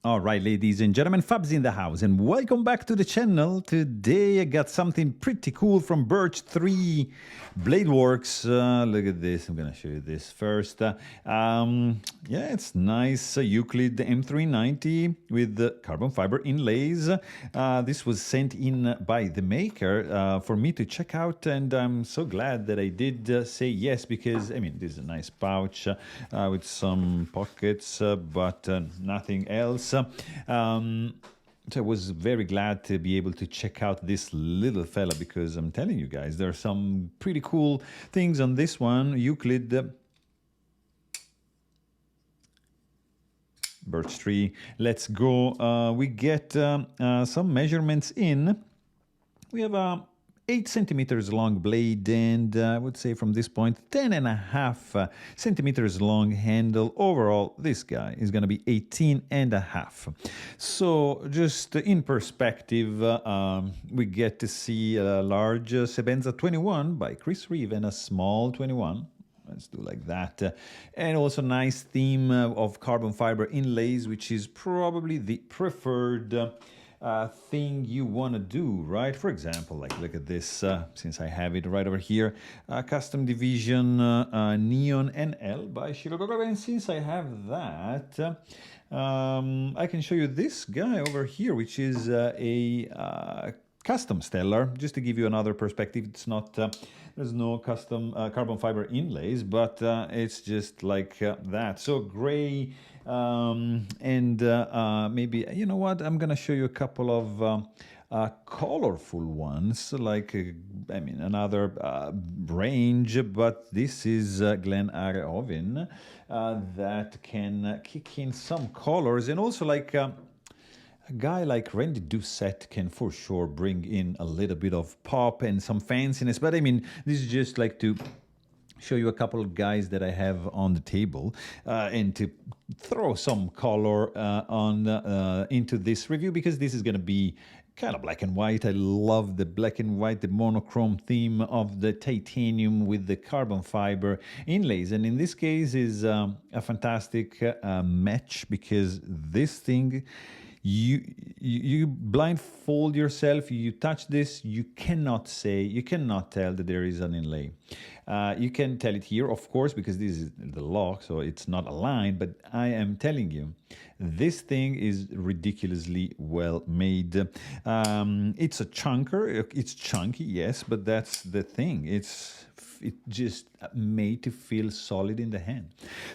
All right, ladies and gentlemen, Fabs in the house, and welcome back to the channel. Today I got something pretty cool from Burchtree Bladeworks. Look at this. I'm going to show you this first. Yeah, it's nice. Euclid M390 with the carbon fiber inlays. This was sent in by the maker for me to check out, and I'm so glad that I did say yes, because, I mean, this is a nice pouch with some pockets, but nothing else. So I was very glad to be able to check out this little fella, because I'm telling you guys, there are some pretty cool things on this one. Euclid Burchtree. Let's go. We get some measurements in. We have a 8 centimeters long blade, and I would say from this point 10.5 centimeters long handle. Overall, this guy is going to be 18.5. So just in perspective, we get to see a large Sebenza 21 by Chris Reeve and a small 21. Let's do like that. And also nice theme of carbon fiber inlays, which is probably the preferred thing you want to do, right? For example, like look at this, since I have it right over here, Custom Division Neon NL by Shirogoga. And since I have that, I can show you this guy over here, which is a custom stellar, just to give you another perspective. It's not there's no custom carbon fiber inlays, but it's just like that. So gray, and maybe, you know what, I'm gonna show you a couple of colorful ones, like I mean another range, but this is Glen Are Oven that can kick in some colors, and also like a guy like Randy Doucette can for sure bring in a little bit of pop and some fanciness. But I mean, this is just like to show you a couple of guys that I have on the table, and to throw some color into this review, because this is going to be kind of black and white. I love the black and white, the monochrome theme of the titanium with the carbon fiber inlays. And in this case is a fantastic match, because this thing, you blindfold yourself, you touch this, you cannot tell that there is an inlay. You can tell it here, of course, because this is the lock, so it's not aligned, but I am telling you, this thing is ridiculously well made. It's a chunker, it's chunky, yes, but that's the thing. It's just made to feel solid in the hand.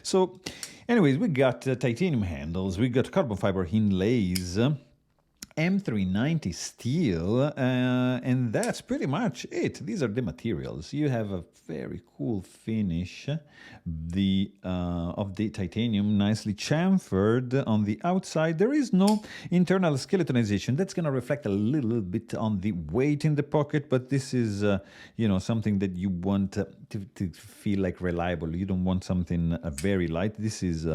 So anyways, we got titanium handles, we got carbon fiber inlays, M390 steel, and that's pretty much it. These are the materials. You have a very cool finish of the titanium, nicely chamfered on the outside. There is no internal skeletonization. That's going to reflect a little bit on the weight in the pocket, but this is you know, something that you want to feel like reliable. You don't want something very light. This is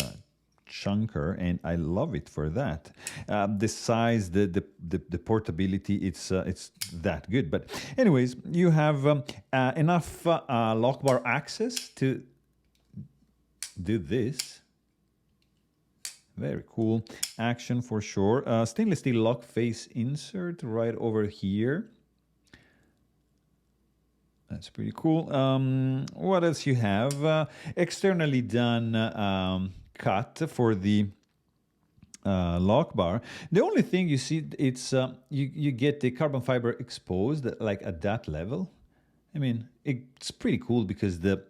chunker, and I love it for that. The size, the portability, it's that good. But anyways, you have enough lock bar access to do this. Very cool action for sure. Stainless steel lock face insert right over here. That's pretty cool. What else you have? Externally done cut for the lock bar. The only thing you see, it's you get the carbon fiber exposed like at that level. I mean, it's pretty cool, because the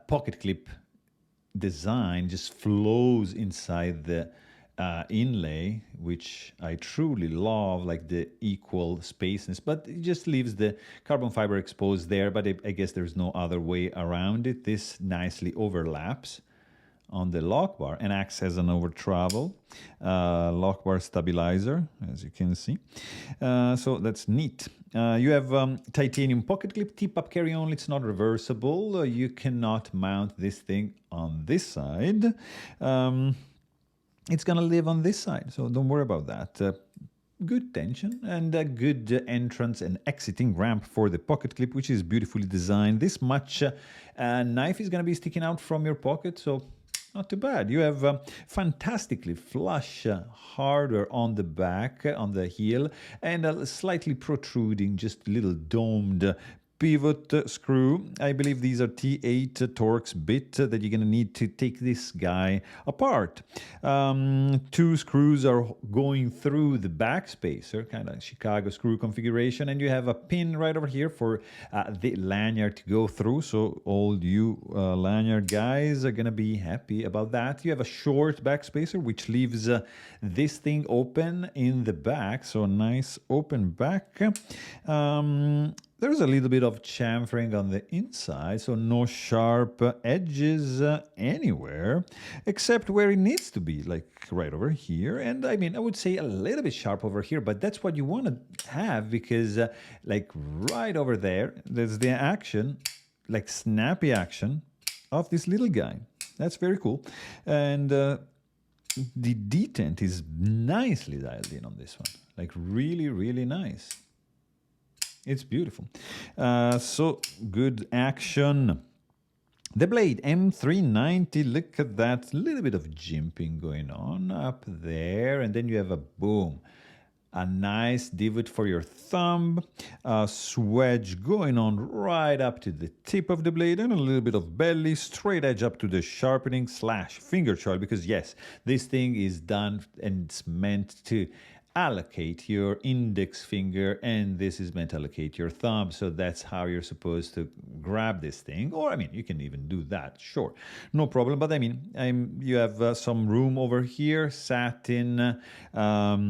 pocket clip design just flows inside the inlay, which I truly love, like the equal spaceness, but it just leaves the carbon fiber exposed there. But I guess there's no other way around it. This nicely overlaps on the lock bar and acts as an over travel lock bar stabilizer, as you can see. So that's neat. You have titanium pocket clip, tip up carry on. It's not reversible. You cannot mount this thing on this side. It's gonna live on this side, so don't worry about that. Good tension and a good entrance and exiting ramp for the pocket clip, which is beautifully designed. This much knife is going to be sticking out from your pocket, so Not too bad. You have fantastically flush hardware on the back, on the heel, and a slightly protruding, just little domed pivot screw. I believe these are T8 Torx bit that you're going to need to take this guy apart. Two screws are going through the back spacer, kind of Chicago screw configuration, and you have a pin right over here for the lanyard to go through. So all you lanyard guys are going to be happy about that. You have a short back spacer which leaves this thing open in the back, so a nice open back. There's a little bit of chamfering on the inside, so no sharp edges anywhere, except where it needs to be, like right over here. And I mean, I would say a little bit sharp over here, but that's what you want to have because like right over there, there's the action, like snappy action of this little guy. That's very cool. And the detent is nicely dialed in on this one, like really, really nice. It's beautiful. So good action. The blade M390, look at that little bit of jimping going on up there, and then you have a boom, a nice divot for your thumb, a swedge going on right up to the tip of the blade, and a little bit of belly, straight edge up to the sharpening / finger choil, because yes, this thing is done and it's meant to allocate your index finger, and this is meant to allocate your thumb. So that's how you're supposed to grab this thing. Or I mean, you can even do that, sure, no problem. But I mean, you have some room over here, satin belt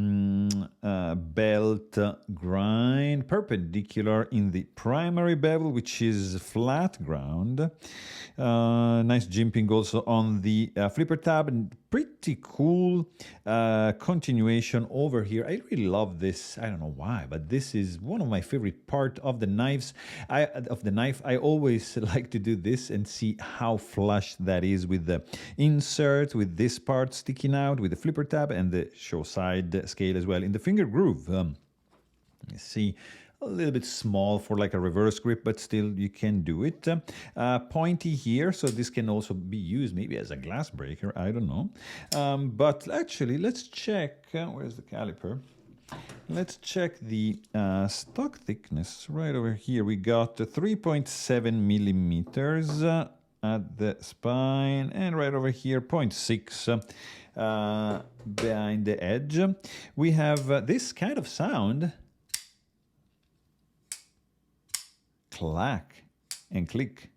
grind, perpendicular in the primary bevel, which is flat ground. Nice jimping also on the flipper tab, and pretty cool continuation over here. I really love this. I don't know why, but this is one of my favorite part of the knife. I always like to do this and see how flush that is with the insert, with this part sticking out, with the flipper tab and the show side scale as well in the finger groove. You see, a little bit small for like a reverse grip, but still you can do it. Pointy here, so this can also be used maybe as a glass breaker, I don't know. But actually, let's check, where's the caliper? Let's check the stock thickness right over here. We got 3.7 millimeters at the spine, and right over here 0.6 behind the edge. We have this kind of sound, clack and click,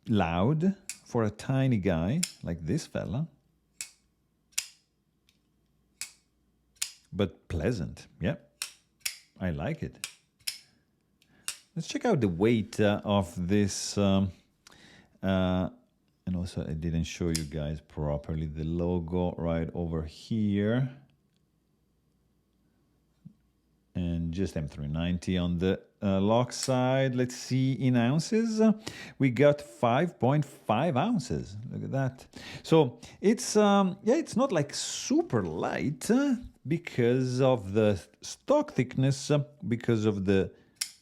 loud for a tiny guy like this fella, but pleasant. Yeah, I like it. Let's check out the weight of this, and also I didn't show you guys properly the logo right over here. And just M390 on the lock side. Let's see in ounces. We got 5.5 ounces. Look at that. So it's yeah, it's not like super light because of the stock thickness, because of the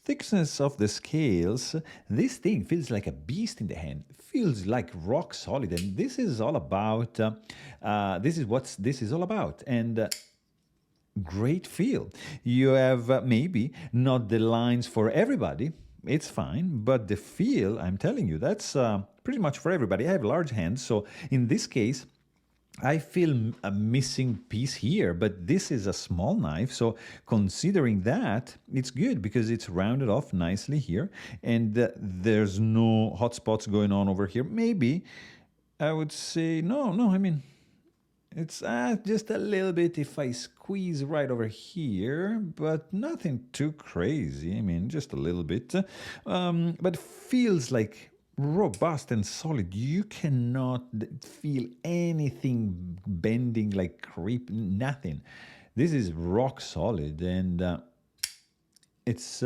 thickness of the scales. This thing feels like a beast in the hand. Feels like rock solid, and this is all about. This is what this is all about, and. Great feel. You have maybe not the lines for everybody, it's fine, but the feel, I'm telling you, that's pretty much for everybody. I have large hands, so in this case, I feel a missing piece here, but this is a small knife, so considering that, it's good because it's rounded off nicely here, and there's no hot spots going on over here. Maybe I would say, no, I mean, it's just a little bit if I squeeze right over here, but nothing too crazy. I mean, just a little bit. But feels like robust and solid. You cannot feel anything bending, like creep, nothing. This is rock solid, and it's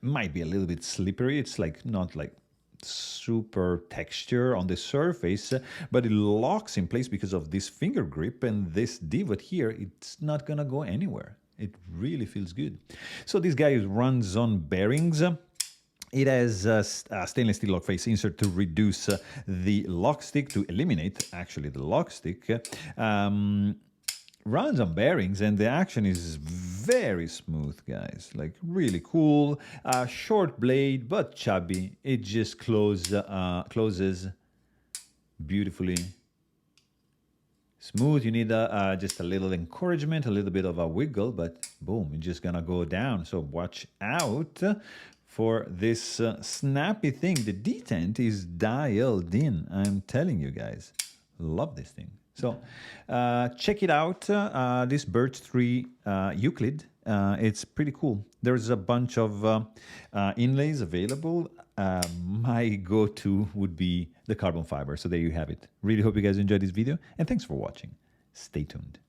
might be a little bit slippery. It's like not like super texture on the surface, but it locks in place because of this finger grip and this divot here. It's not gonna go anywhere. It really feels good. So this guy runs on bearings. It has a stainless steel lock face insert to reduce the lock stick, to eliminate actually the lock stick. Runs on bearings, and the action is very smooth, guys. Like, really cool. Short blade, but chubby. It just closes beautifully. Smooth. You need just a little encouragement, a little bit of a wiggle, but boom, it's just gonna go down. So watch out for this snappy thing. The detent is dialed in. I'm telling you guys, love this thing. So check it out. This Burchtree Euclid. It's pretty cool. There's a bunch of inlays available. My go-to would be the carbon fiber. So there you have it. Really hope you guys enjoyed this video, and thanks for watching. Stay tuned.